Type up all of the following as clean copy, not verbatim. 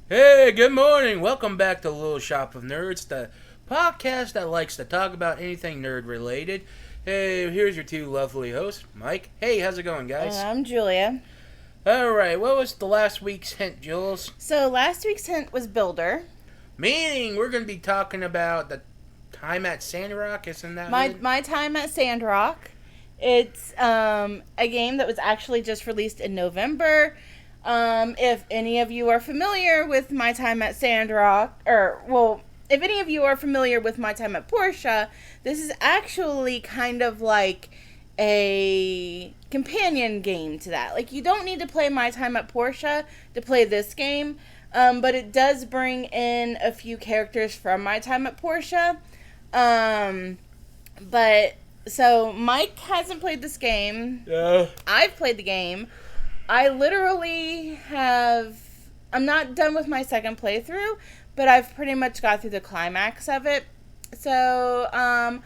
Hey, good morning. Welcome back to Little Shop of Nerds, the podcast that likes to talk about anything nerd related. Hey, here's your two lovely hosts, Mike. Hey, how's it going, guys? I'm Julia. All right, what was the last week's hint, Jules? So last week's hint was Builder. Meaning we're going to be talking about the time at SANDROCK, isn't that My time at SANDROCK. It's a game that was actually just released in November. If any of you are familiar with my time at SANDROCK, if any of you are familiar with my time at Portia, this is actually kind of like a companion game to that. Like, you don't need to play my time at Portia to play this game, but it does bring in a few characters from my time at Portia. So Mike hasn't played this game. Yeah. I've played the game. I literally I'm not done with my second playthrough, but I've pretty much got through the climax of it. So, I'm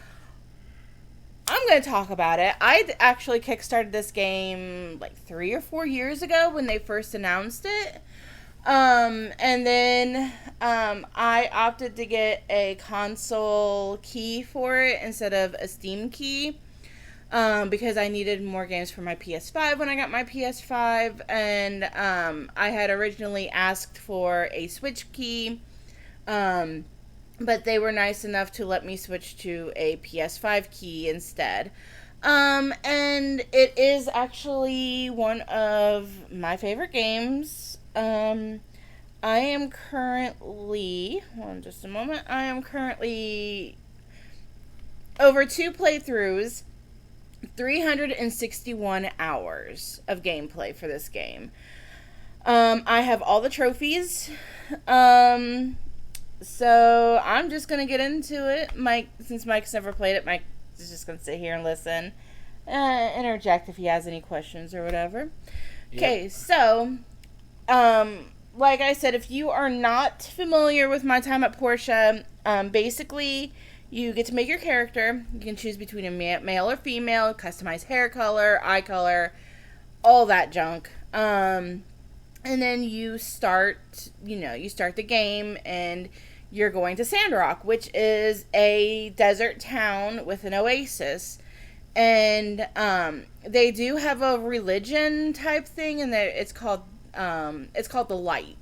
going to talk about it. I actually kickstarted this game like 3 or 4 years ago when they first announced it. And then I opted to get a console key for it instead of a Steam key. Because I needed more games for my PS5 when I got my PS5, and I had originally asked for a Switch key, but they were nice enough to let me switch to a PS5 key instead. And it is actually one of my favorite games. I am currently, hold on just a moment, I am currently over 2 playthroughs, 361 hours of gameplay for this game. I have all the trophies. So I'm just going to get into it. Since Mike's never played it, Mike is just going to sit here and listen. Interject if he has any questions or whatever. Okay, yep. So, like I said, if you are not familiar with my time at Portia, basically, you get to make your character. You can choose between a male or female, customize hair color, eye color, all that junk. And then you start the game, and you're going to SANDROCK, which is a desert town with an oasis. And they do have a religion type thing, and it's called the Light.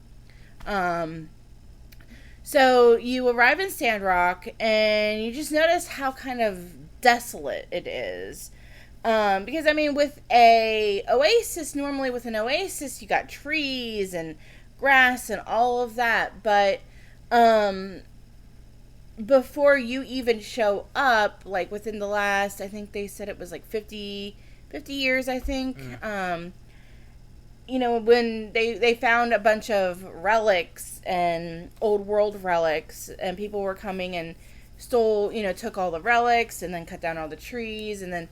So you arrive in SANDROCK, and you just notice how kind of desolate it is. Because, I mean, with an oasis, you got trees and grass and all of that. But before you even show up, like within the last, I think they said it was like 50 years, I think. When they found a bunch of relics and old world relics, and people were coming and took all the relics and then cut down all the trees, and then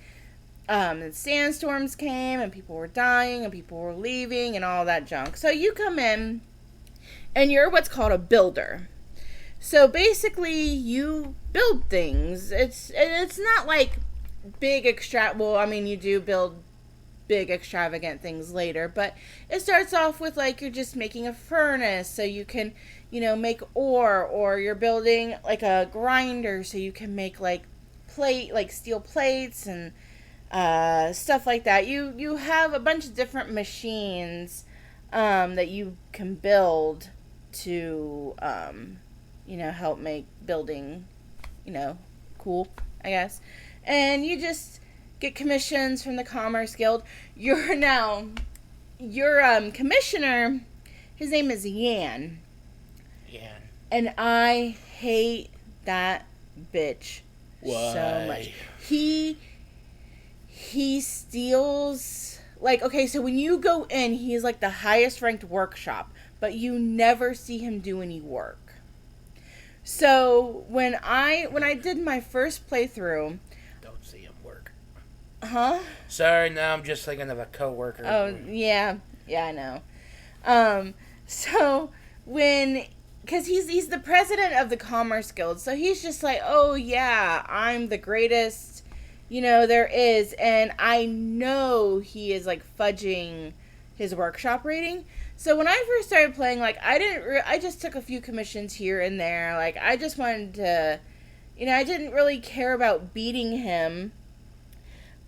sandstorms came and people were dying and people were leaving and all that junk. So you come in and you're what's called a builder. So basically you build things. It's not like big you do build big extravagant things later, but it starts off with like you're just making a furnace so you can make ore, or you're building like a grinder so you can make like steel plates and stuff like that. You have a bunch of different machines that you can build to help make building cool, I guess. And you just get commissions from the Commerce Guild. Your commissioner, his name is Yan. Yan. And I hate that bitch. Why? So much. He steals, like, okay, so when you go in, he's like the highest ranked workshop, but you never see him do any work. So when I did my first playthrough, Don't see him work. huh? Sorry, now I'm just thinking of a coworker. Oh, yeah, I know. So because he's the president of the Commerce Guild, so he's just like, oh yeah, I'm the greatest, there is, and I know he is like fudging his workshop rating. So when I first started playing, like, I just took a few commissions here and there. Like, I just wanted to, I didn't really care about beating him.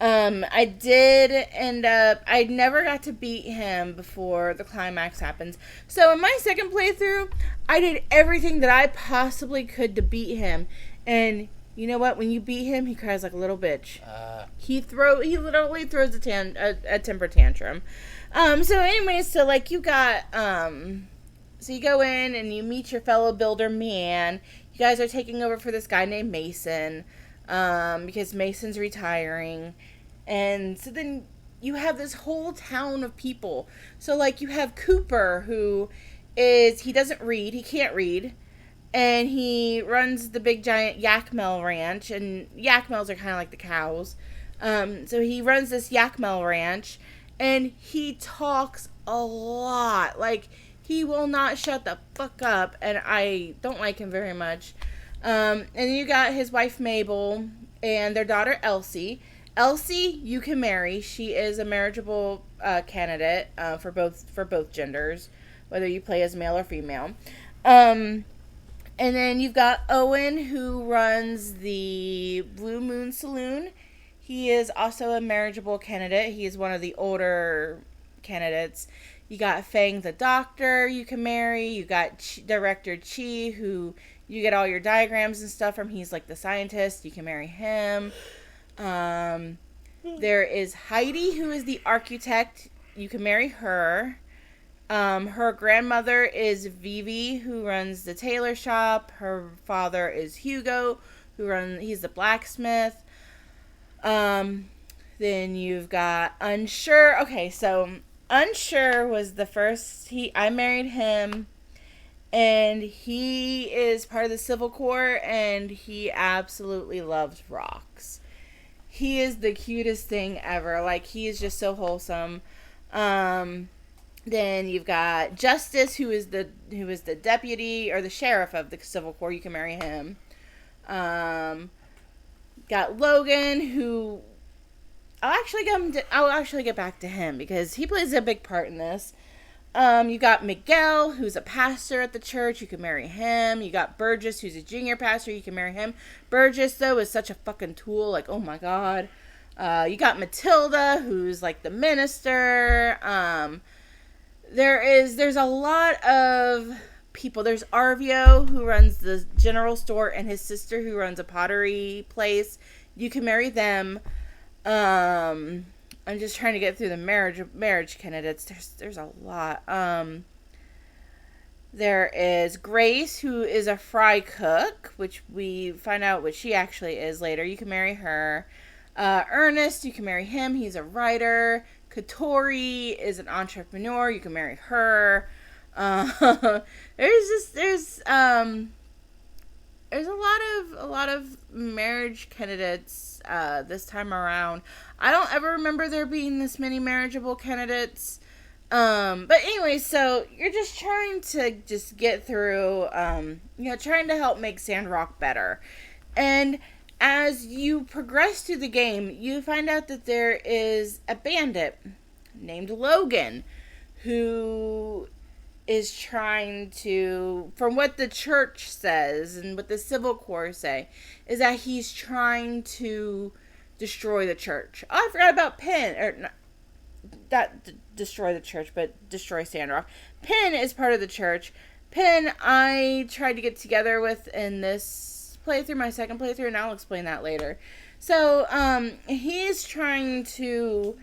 I did end up, I never got to beat him before the climax happens. So in my second playthrough, I did everything that I possibly could to beat him. And you know what? When you beat him, he cries like a little bitch. He literally throws a temper tantrum. So anyway, so like you got, so you go in and you meet your fellow builder, man. You guys are taking over for this guy named Mason. Because Mason's retiring. And so then you have this whole town of people. So, like, you have Cooper, he doesn't read, he can't read, and he runs the big giant Yakmel ranch, and Yakmels are kind of like the cows. So he runs this Yakmel ranch, and he talks a lot. Like, he will not shut the fuck up, and I don't like him very much. And then you got his wife Mabel and their daughter Elsie. Elsie, you can marry. She is a marriageable candidate for both genders, whether you play as male or female. And then you've got Owen, who runs the Blue Moon Saloon. He is also a marriageable candidate. He is one of the older candidates. You got Fang the doctor you can marry. You got Director Chi, who you get all your diagrams and stuff from. He's like the scientist. You can marry him. There is Heidi, who is the architect. You can marry her. Her grandmother is Vivi, who runs the tailor shop. Her father is Hugo, he's the blacksmith. Then you've got Unsure. Okay, so Unsure was the first. I married him. And he is part of the Civil Corps, and he absolutely loves rocks. He is the cutest thing ever. Like, he is just so wholesome. Then you've got Justice, who is the deputy or the sheriff of the Civil Corps. You can marry him. Got Logan, who I'll actually get back to him because he plays a big part in this. You got Miguel, who's a pastor at the church. You can marry him. You got Burgess, who's a junior pastor. You can marry him. Burgess, though, is such a fucking tool. Like, oh my god. You got Matilda, who's like the minister. There's a lot of people. There's Arvio, who runs the general store, and his sister, who runs a pottery place. You can marry them. I'm just trying to get through the marriage candidates. There's a lot. There is Grace, who is a fry cook, which we find out what she actually is later. You can marry her. Ernest, you can marry him. He's a writer. Katori is an entrepreneur. You can marry her. There's a lot of marriage candidates this time around. I don't ever remember there being this many marriageable candidates. But anyway, so you're just trying to just get through, trying to help make SANDROCK better. And as you progress through the game, you find out that there is a bandit named Logan who is trying to, from what the church says and what the Civil Corps say, is that he's trying to destroy the church. Oh, I forgot about Penn. Or not destroy the church, but destroy SANDROCK. Penn is part of the church. Penn, I tried to get together with in this playthrough, my second playthrough, and I'll explain that later. So, he's trying to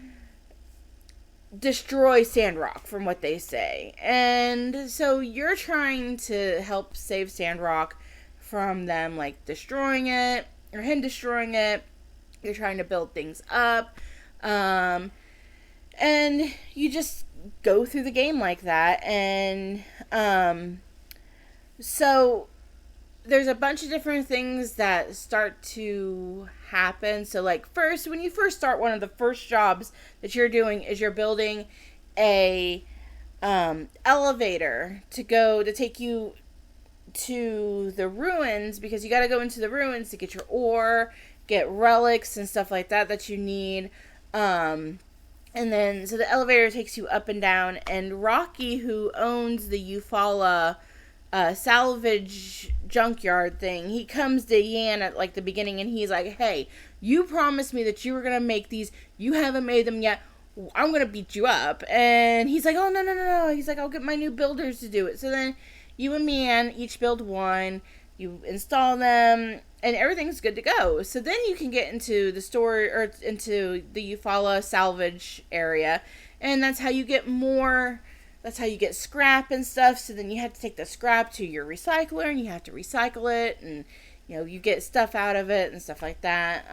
destroy SANDROCK, from what they say. And so you're trying to help save SANDROCK from them, like, destroying it, or him destroying it. You're trying to build things up. And you just go through the game like that. And so there's a bunch of different things that start to happen. So, like, first, when you first start, one of the first jobs that you're doing is you're building a elevator to take you to the ruins, because you got to go into the ruins to get your ore, get relics and stuff like that you need. And And then, so the elevator takes you up and down, and Rocky, who owns the Eufaula salvage junkyard thing, he comes to Yan at like the beginning, and he's like, hey, you promised me that you were gonna make these, you haven't made them yet, I'm gonna beat you up. And he's like, oh, no, he's like, I'll get my new builders to do it. So then you and Yan each build one, you install them, and everything's good to go. So then you can get into the store, or into the Eufaula salvage area, and that's how you get more, that's how you get scrap and stuff. So then you have to take the scrap to your recycler, and you have to recycle it, and you get stuff out of it and stuff like that.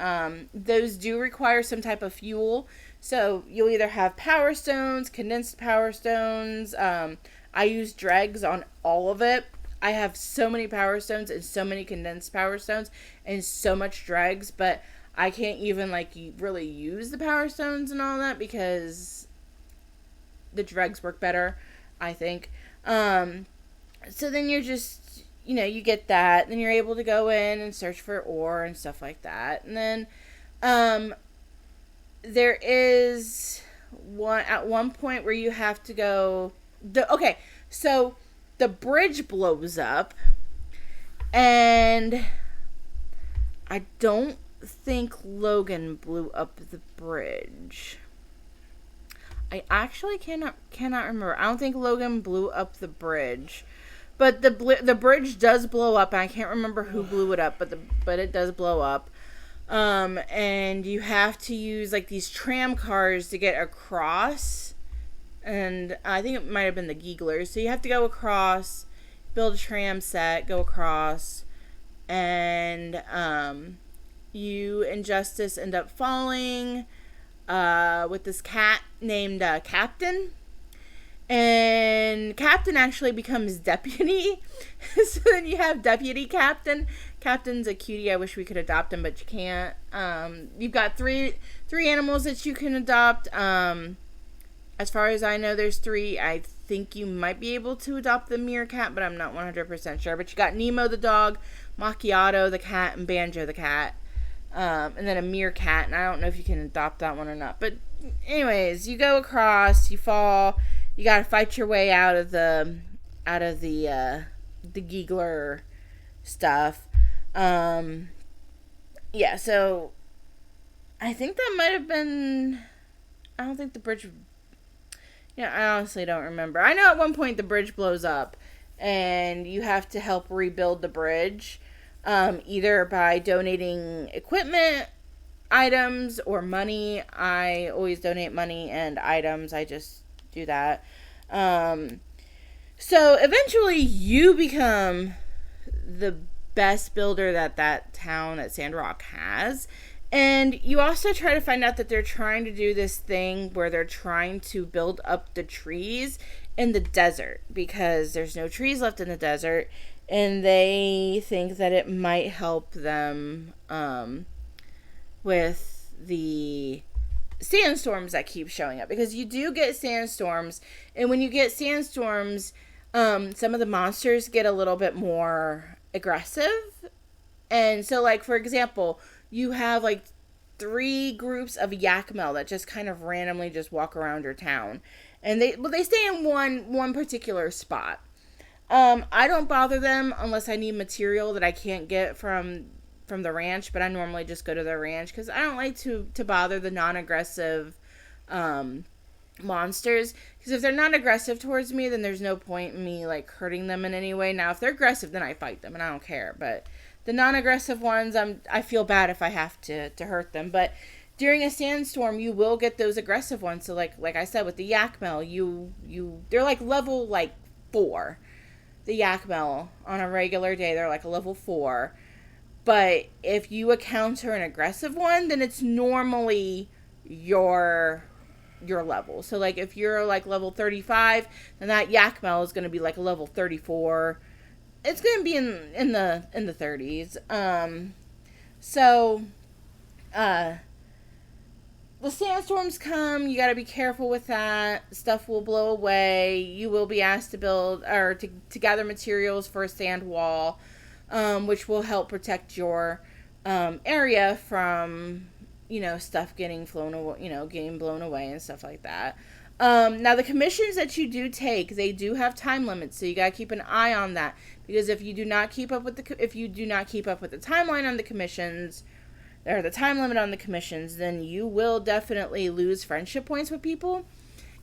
Those do require some type of fuel, so you'll either have power stones, condensed power stones. I use dregs on all of it. I have so many power stones and so many condensed power stones and so much dregs, but I can't even really use the power stones and all that because the dregs work better, I think. So then you're just, you get that, then you're able to go in and search for ore and stuff like that. And then there is one point where you have to go, so the bridge blows up, and I don't think Logan blew up the bridge. I actually cannot remember. I don't think Logan blew up the bridge, but the bridge does blow up, and I can't remember who blew it up, but it does blow up. And you have to use these tram cars to get across. And I think it might have been the Geeglers. So you have to go across, build a tram set, go across, and you and Justice end up falling with this cat named Captain. And Captain actually becomes Deputy. So then you have Deputy Captain. Captain's a cutie. I wish we could adopt him, but you can't. You've got three animals that you can adopt. As far as I know, there's 3. I think you might be able to adopt the meerkat, but I'm not 100% sure. But you got Nemo the dog, Macchiato the cat, and Banjo the cat. And then a meerkat, and I don't know if you can adopt that one or not. But anyways, you go across, you fall, you gotta fight your way out of the Geegler stuff. Yeah, so I think that might have been, I don't think the bridge, I honestly don't remember. I know at one point the bridge blows up, and you have to help rebuild the bridge, either by donating equipment, items, or money. I always donate money and items. I just do that. So eventually you become the best builder that town, that SANDROCK, has. And you also try to find out that they're trying to do this thing where they're trying to build up the trees in the desert, because there's no trees left in the desert, and they think that it might help them with the sandstorms that keep showing up, because you do get sandstorms, and when you get sandstorms, some of the monsters get a little bit more aggressive. And so, for example, you have 3 groups of Yakmel that just kind of randomly just walk around your town, and they stay in one particular spot. I don't bother them unless I need material that I can't get from the ranch, but I normally just go to the ranch because I don't like to bother the non-aggressive monsters, because if they're not aggressive towards me, then there's no point in me hurting them in any way. Now if they're aggressive, then I fight them and I don't care, but the non-aggressive ones, I feel bad if I have to hurt them. But during a sandstorm, you will get those aggressive ones. So like I said with the Yakmel, they're level 4. The Yakmel on a regular day, they're a level 4. But if you encounter an aggressive one, then it's normally your level. So if you're level 35, then that Yakmel is going to be a level 34. It's going to be in the 30s. So the sandstorms come, you got to be careful with that. Stuff will blow away. You will be asked to build or to gather materials for a sand wall, which will help protect your area from stuff getting flown away, getting blown away and stuff like that. Now the commissions that you do take, they do have time limits, so you gotta keep an eye on that, because if you do not keep up with the timeline on the commissions, or the time limit on the commissions, then you will definitely lose friendship points with people,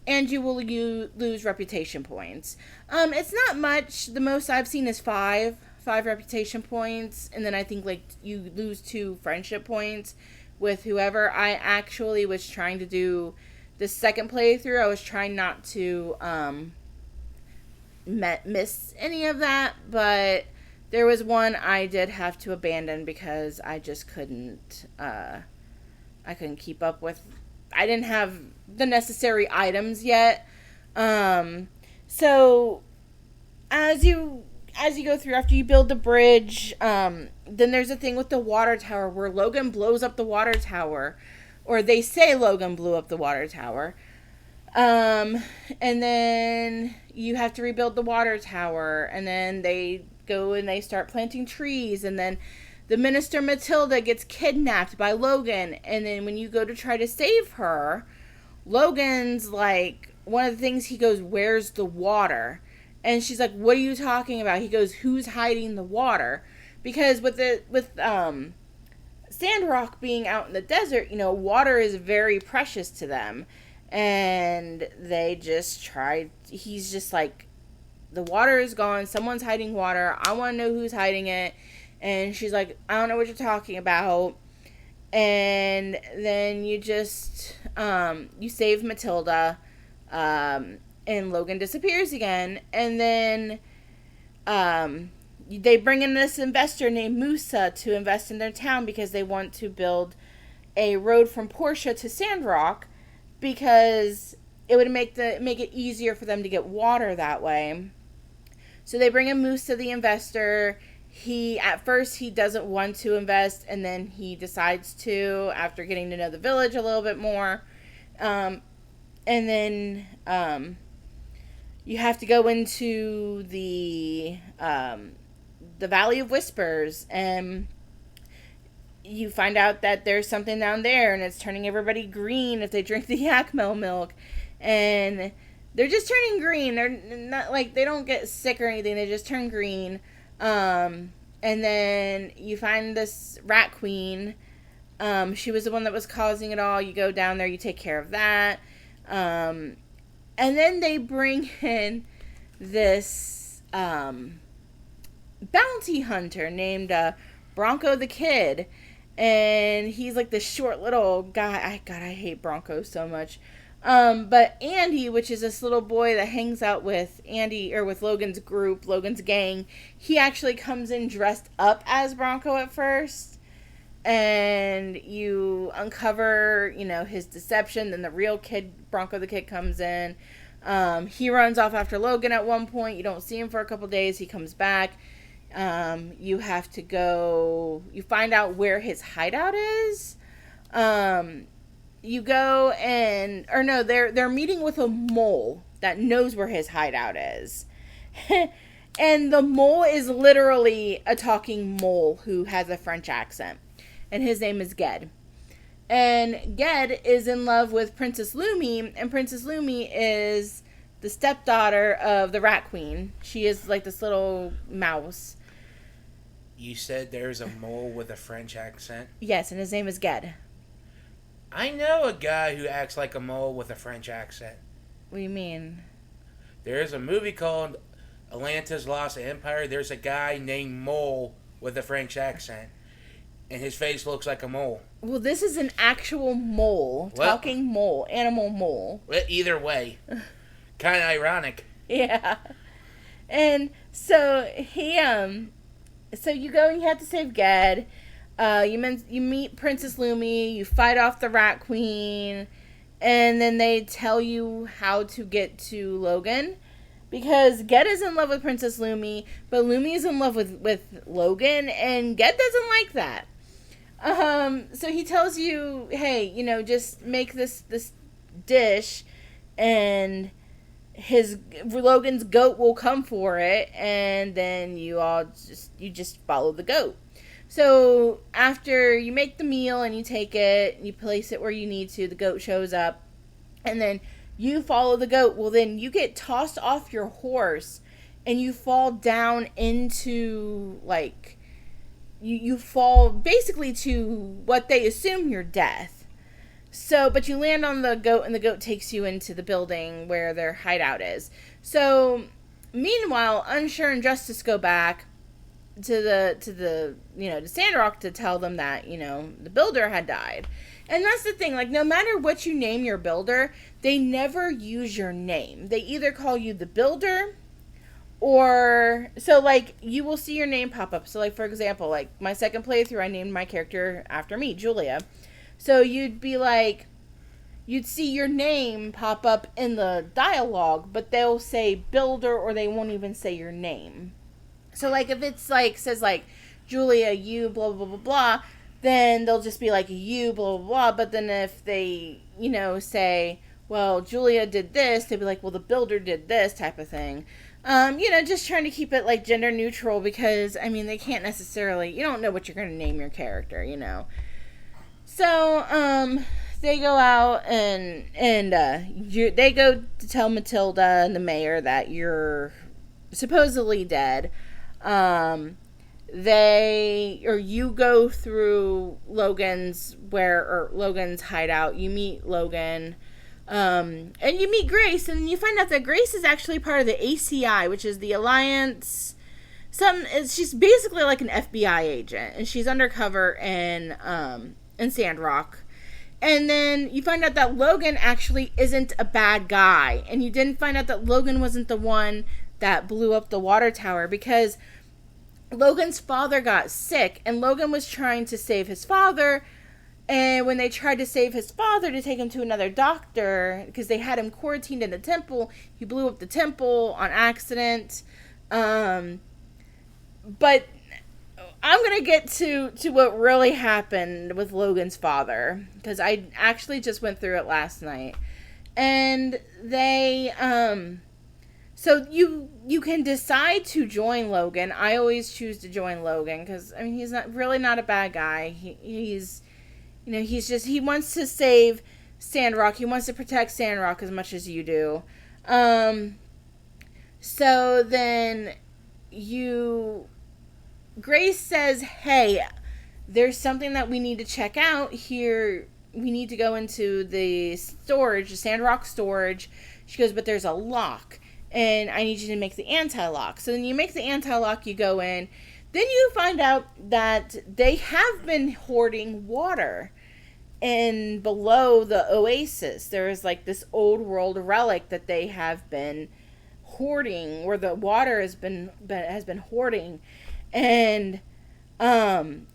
and you will lose reputation points. It's not much. The most I've seen is five reputation points, and then I think like you lose 2 friendship points with whoever. I actually was trying to do the second playthrough. I was trying not to miss any of that, but there was one I did have to abandon because I just couldn't keep up with. I didn't have the necessary items yet. So as you go through, after you build the bridge, then there's a thing with the water tower where Logan blows up the water tower, or they say Logan blew up the water tower. And then you have to rebuild the water tower, and then they go and they start planting trees, and then the Minister Matilda gets kidnapped by Logan, and then when you go to try to save her, Logan's like, one of the things he goes, "Where's the water?" And she's like, "What are you talking about?" He goes, "Who's hiding the water?" Because with Sandrock being out in the desert, water is very precious to them. And they just tried, he's just like, "The water is gone. Someone's hiding water. I want to know who's hiding it." And she's like, "I don't know what you're talking about." And then you just, you save Matilda, and Logan disappears again. And then, they bring in this investor named Musa to invest in their town because they want to build a road from Portia to Sandrock, because it would make it easier for them to get water that way. So they bring in Musa, the investor. At first he doesn't want to invest, and then he decides to after getting to know the village a little bit more. And then you have to go into the Valley of Whispers, and you find out that there's something down there, and it's turning everybody green if they drink the Yakmel milk. And they're just turning green. They're not like, they don't get sick or anything. They just turn green. And then you find this rat queen. She was the one that was causing it all. You go down there, you take care of that. And then they bring in this bounty hunter named Bronco the Kid. And he's like this short little guy. I hate Bronco so much. But Andy, which is this little boy that hangs out with Andy, or with Logan's group, Logan's gang, he actually comes in dressed up as Bronco at first. And you uncover, his deception. Then the real kid, Bronco the Kid, comes in. He runs off after Logan at one point. You don't see him for a couple days. He comes back. You have to go, you find out where his hideout is. You go they're meeting with a mole that knows where his hideout is. And the mole is literally a talking mole who has a French accent. And his name is Ged. And Ged is in love with Princess Lumi, and Princess Lumi is the stepdaughter of the Rat Queen. She is like this little mouse. You said there's a mole with a French accent? Yes, and his name is Ged. I know a guy who acts like a mole with a French accent. What do you mean? There's a movie called Atlantis Lost Empire. There's a guy named Mole with a French accent. And his face looks like a mole. Well, this is an actual mole. Talking mole. Animal mole. Well, either way. Kind of ironic. Yeah. And so so you go and you have to save Ged. You meet Princess Lumi. You fight off the Rat Queen. And then they tell you how to get to Logan. Because Ged is in love with Princess Lumi. But Lumi is in love with Logan. And Ged doesn't like that. So he tells you, hey, just make this dish, and Logan's goat will come for it, and then you just follow the goat. So after you make the meal and you take it, you place it where you need to, the goat shows up, and then you follow the goat. Well, then you get tossed off your horse and you fall down into, like, you fall basically to what they assume your death. So, but you land on the goat, and the goat takes you into the building where their hideout is. So, meanwhile, Unsure and Justice go back to the to Sandrock to tell them that, the builder had died. And that's the thing, like, no matter what you name your builder, they never use your name. They either call you the builder, or, so, like, you will see your name pop up. So, like, for example, like, my second playthrough, I named my character after me, Julia. So you'd be like, you'd see your name pop up in the dialogue, but they'll say builder, or they won't even say your name. So, like, if it's, like, says, like, Julia, you, blah, blah, blah, blah, then they'll just be like, you, blah, blah, blah. But then if they, say, well, Julia did this, they'd be like, well, the builder did this, type of thing. Just trying to keep it, like, gender neutral, because, I mean, they can't necessarily, you don't know what you're going to name your character, So, they go out and they go to tell Matilda and the mayor that you're supposedly dead. You go through Logan's hideout. You meet Logan, and you meet Grace, and you find out that Grace is actually part of the ACI, which is the Alliance. She's basically like an FBI agent, and she's undercover in Sandrock. And then you find out that Logan actually isn't a bad guy, and you didn't find out that Logan wasn't the one that blew up the water tower, because Logan's father got sick, and Logan was trying to save his father. And when they tried to save his father to take him to another doctor, because they had him quarantined in the temple, he blew up the temple on accident. But I'm going to get to what really happened with Logan's father, because I actually just went through it last night. And they, so you can decide to join Logan. I always choose to join Logan, because, I mean, he's not a bad guy. He wants to save Sandrock. He wants to protect Sandrock as much as you do. So then Grace says, hey, there's something that we need to check out here. We need to go into the storage, the Sandrock storage. She goes, but there's a lock, and I need you to make the anti-lock. So then you make the anti-lock, you go in. Then you find out that they have been hoarding water. And below the oasis, there is like this old world relic that they have been hoarding, where the water has been hoarding. And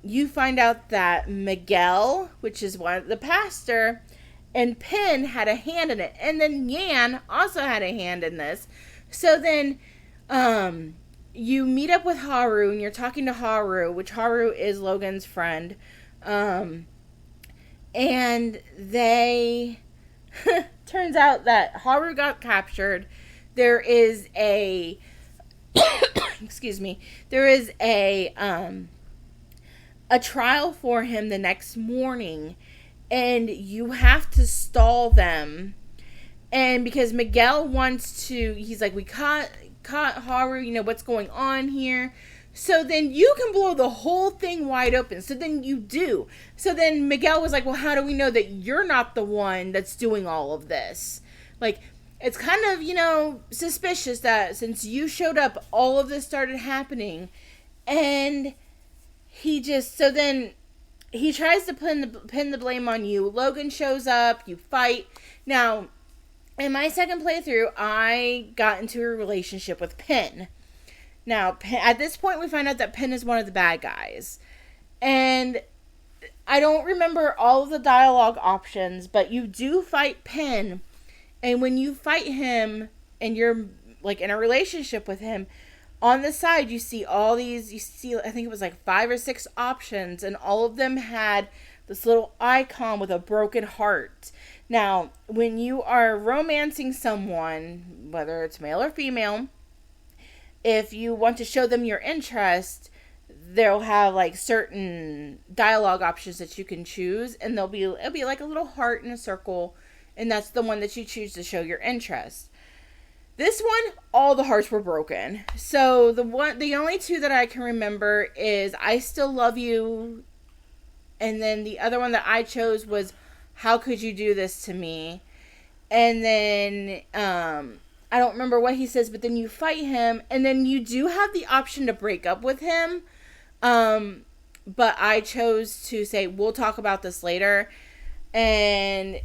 you find out that Miguel, which is the pastor, and Penn had a hand in it. And then Yan also had a hand in this. So then you meet up with Haru, and you're talking to Haru, which Haru is Logan's friend. And they turns out that Haru got captured. There is a excuse me. There is a trial for him the next morning, and you have to stall them. And because Miguel wants to, he's like, we caught Haru, what's going on here? So then you can blow the whole thing wide open. So then you do. So then Miguel was like, well, how do we know that you're not the one that's doing all of this? Like, it's kind of, suspicious that since you showed up, all of this started happening. And so then he tries to pin the blame on you. Logan shows up, you fight. Now, in my second playthrough, I got into a relationship with Penn. Now, at this point, we find out that Penn is one of the bad guys. And I don't remember all of the dialogue options, but you do fight Penn. And when you fight him, and you're, like, in a relationship with him, on the side, you see I think it was like 5 or 6 options, and all of them had this little icon with a broken heart. Now, when you are romancing someone, whether it's male or female, if you want to show them your interest, they'll have like certain dialogue options that you can choose, and it'll be like a little heart in a circle, and that's the one that you choose to show your interest. This one, all the hearts were broken. So the only two that I can remember is I Still Love You, and then the other one that I chose was How Could You Do This to Me? And then I don't remember what he says, but then you fight him, and then you do have the option to break up with him. But I chose to say, we'll talk about this later. And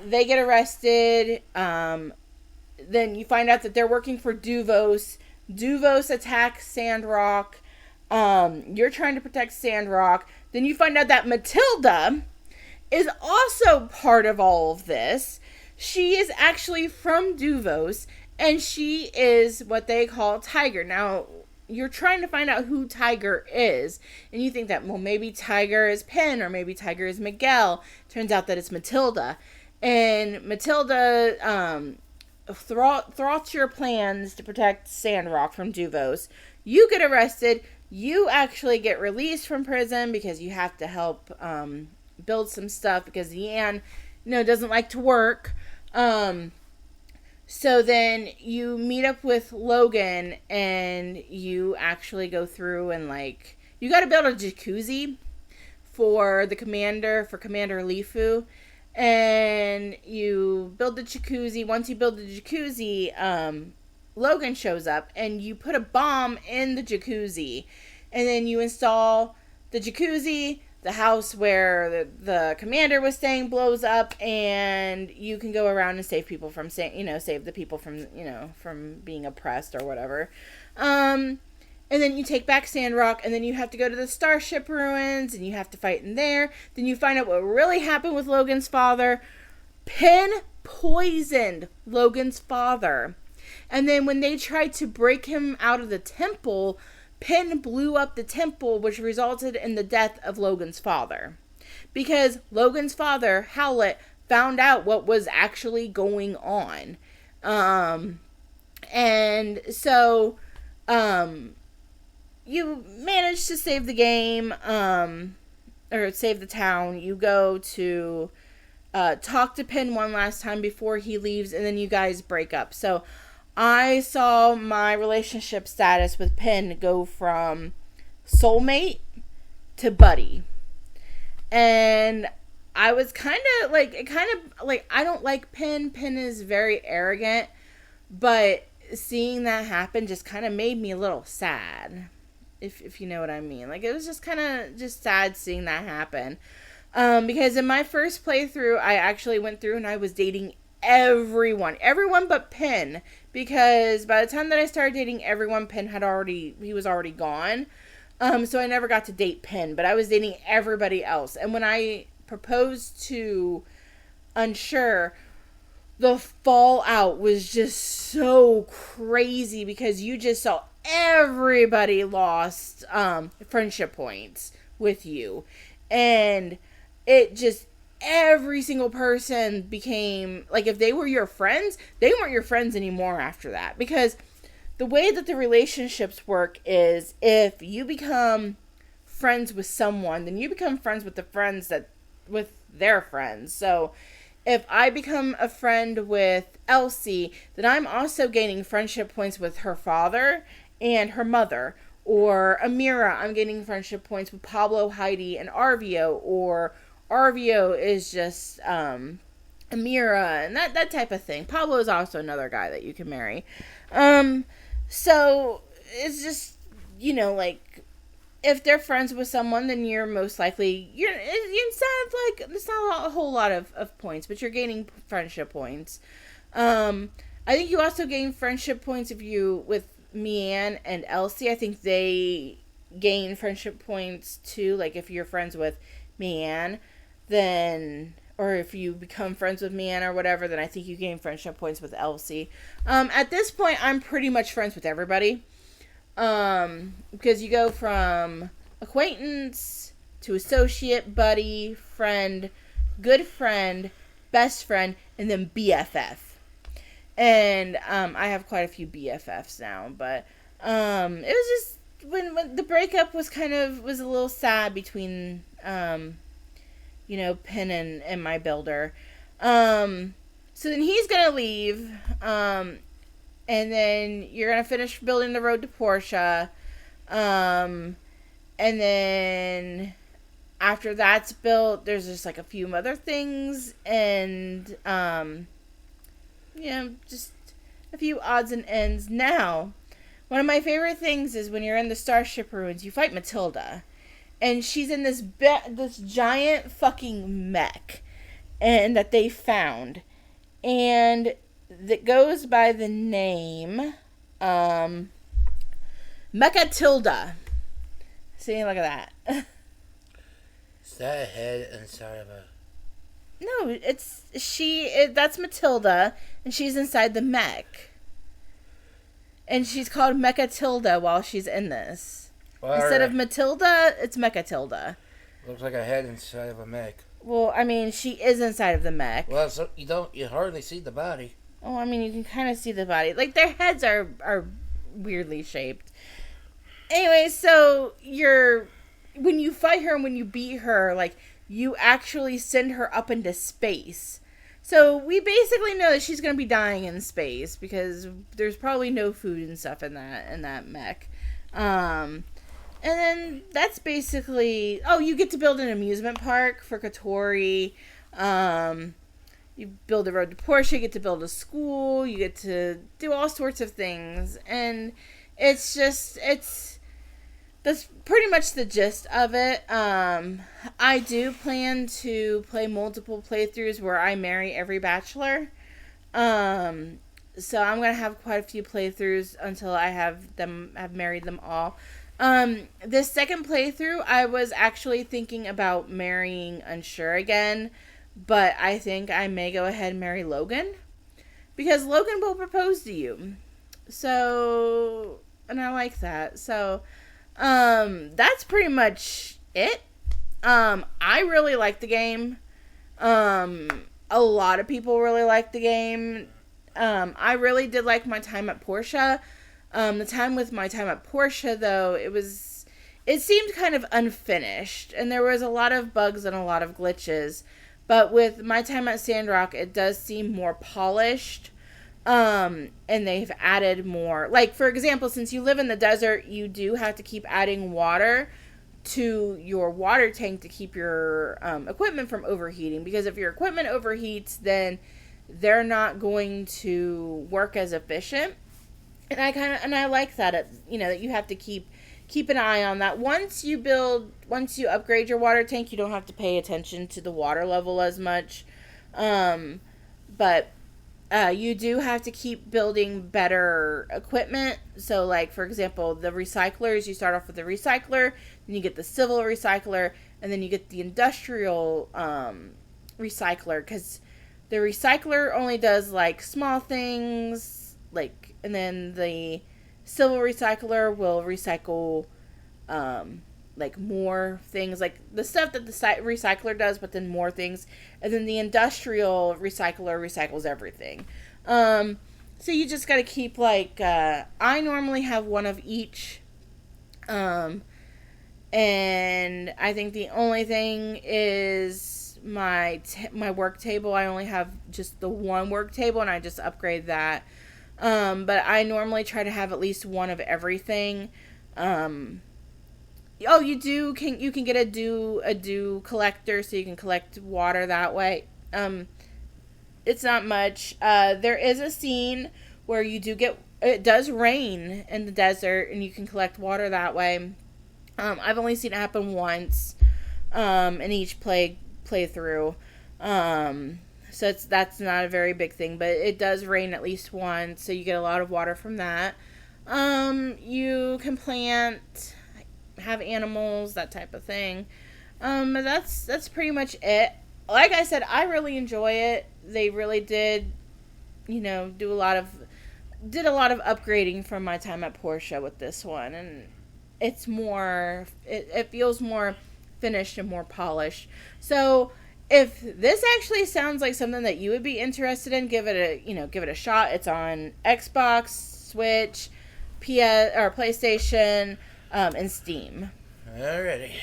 they get arrested. Then you find out that they're working for Duvos. Duvos attacks SANDROCK. You're trying to protect SANDROCK. Then you find out that Matilda is also part of all of this. She is actually from Duvos, and she is what they call Tiger. Now, you're trying to find out who Tiger is, and you think that, well, maybe Tiger is Penn, or maybe Tiger is Miguel. Turns out that it's Matilda. And Matilda thwarts your plans to protect SANDROCK from Duvos. You get arrested. You actually get released from prison because you have to help build some stuff because Yan, doesn't like to work. So then you meet up with Logan, and you actually go through and you got to build a jacuzzi for Commander Lifu. And you build the jacuzzi. Once you build the jacuzzi, Logan shows up, and you put a bomb in the jacuzzi. And then you install the jacuzzi. The house where the commander was staying blows up, and you can go around and save people from save the people from from being oppressed or whatever. And then you take back SANDROCK, and then you have to go to the Starship Ruins, and you have to fight in there. Then you find out what really happened with Logan's father. Penn poisoned Logan's father. And then when they tried to break him out of the temple, Penn blew up the temple, which resulted in the death of Logan's father. Because Logan's father, Howlett, found out what was actually going on. And so, you manage to save the game, or save the town. You go to talk to Penn one last time before he leaves, and then you guys break up. So I saw my relationship status with Penn go from soulmate to buddy. And I was kind of I don't like Penn. Penn is very arrogant, but seeing that happen just kind of made me a little sad. If you know what I mean. It was just kind of just sad seeing that happen. Because in my first playthrough, I actually went through and I was dating everyone but Penn. Because by the time that I started dating everyone, Penn he was already gone. So I never got to date Penn, but I was dating everybody else. And when I proposed to Unsure, the fallout was just so crazy because you just saw everybody lost friendship points with you. And it just, every single person became, if they were your friends, they weren't your friends anymore after that. Because the way that the relationships work is if you become friends with someone, then you become friends with with their friends. So if I become a friend with Elsie, then I'm also gaining friendship points with her father and her mother. Or Amira, I'm gaining friendship points with Pablo, Heidi, and Arvio. Or Arvio is just Amira, and that type of thing. Pablo is also another guy that you can marry. So it's just, if they're friends with someone, then you're most likely, it's not a whole lot of points, but you're gaining friendship points. I think you also gain friendship points with Mianne and Elsie. I think they gain friendship points too. If you're friends with Mianne, or if you become friends with Mianne or whatever, then I think you gain friendship points with Elsie. At this point, I'm pretty much friends with everybody. Because you go from acquaintance to associate, buddy, friend, good friend, best friend, and then BFF. And I have quite a few BFFs now, but it was just when the breakup was was a little sad between Penn and my builder. So then he's gonna leave, and then you're gonna finish building the road to Portia, and then after that's built, there's just like a few other things, and just a few odds and ends. Now, one of my favorite things is when you're in the Starship Ruins, you fight Matilda, and she's in this giant fucking mech, and that they found, and that goes by the name Mechatilda. See, look at that. Is that a head inside of a... No, that's Matilda, and she's inside the mech. And she's called Mechatilda while she's in this. Instead of Matilda, it's Mechatilda. Looks like a head inside of a mech. Well, I mean, she is inside of the mech. Well, so you hardly see the body. Oh, I mean, you can kind of see the body. Like, their heads are weirdly shaped. Anyway, so when you fight her and when you beat her, like, you actually send her up into space. So we basically know that she's going to be dying in space because there's probably no food and stuff in that mech. And then that's basically... Oh, you get to build an amusement park for Kotori. You build a road to Portia. You get to build a school. You get to do all sorts of things. And that's pretty much the gist of it. I do plan to play multiple playthroughs where I marry every bachelor. So I'm going to have quite a few playthroughs until I have married them all. This second playthrough, I was actually thinking about marrying Unsure again, but I think I may go ahead and marry Logan, because Logan will propose to you. So, and I like that. So, that's pretty much it. I really like the game. A lot of people really like the game. I really did like my time at Portia. The time at Portia, though, it seemed kind of unfinished, and there was a lot of bugs and a lot of glitches. But with my time at Sandrock, it does seem more polished. And they've added more. Like, for example, since you live in the desert, you do have to keep adding water to your water tank to keep your equipment from overheating. Because if your equipment overheats, then they're not going to work as efficient. And I like that, that you have to keep an eye on that. Once you upgrade your water tank, you don't have to pay attention to the water level as much. But you do have to keep building better equipment. So, like, for example, the recyclers, you start off with the recycler, then you get the civil recycler, and then you get the industrial recycler, because the recycler only does, like, small things, like, and then the civil recycler will recycle, like, more things, like the stuff that the recycler does, but then more things. And then the industrial recycler recycles everything. So you just got to keep, like, I normally have one of each. And I think the only thing is my work table. I only have just the one work table, and I just upgrade that. But I normally try to have at least one of everything. You can get a dew collector, so you can collect water that way. It's not much. There is a scene where it does rain in the desert, and you can collect water that way. I've only seen it happen once, in each playthrough. So that's not a very big thing, but it does rain at least once, so you get a lot of water from that. You can plant, have animals, that type of thing. But that's pretty much it. Like I said, I really enjoy it. They really did, do a lot of upgrading from my time at Portia with this one, and it's more, it feels more finished and more polished. So if this actually sounds like something that you would be interested in, give it a shot. It's on Xbox, Switch, PS or PlayStation, in Steam. Alrighty.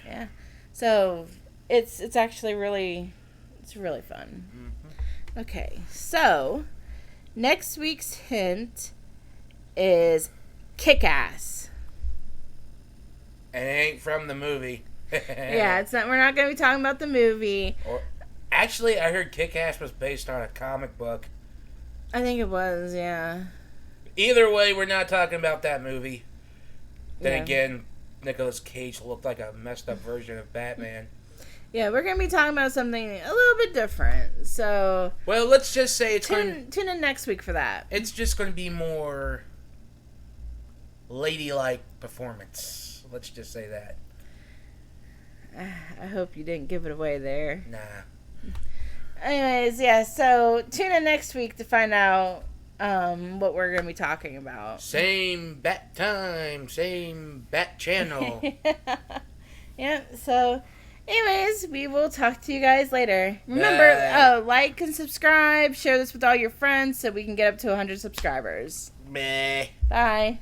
Yeah. So it's actually really fun. Mm-hmm. Okay. So next week's hint is Kick-Ass. And it ain't from the movie. Yeah, it's not. We're not going to be talking about the movie. Actually, I heard Kick-Ass was based on a comic book. I think it was, yeah. Either way, we're not talking about that movie. Then Yeah. again, Nicolas Cage looked like a messed up version of Batman. Yeah, we're going to be talking about something a little bit different. So, well, let's just say tune in next week for that. It's just going to be more ladylike performance. Let's just say that. I hope you didn't give it away there. Nah. Anyways, yeah, so tune in next week to find out what we're going to be talking about. Same bat time, same bat channel. Yeah, so anyways, we will talk to you guys later. Remember, like and subscribe, share this with all your friends so we can get up to 100 subscribers. Meh. Bye.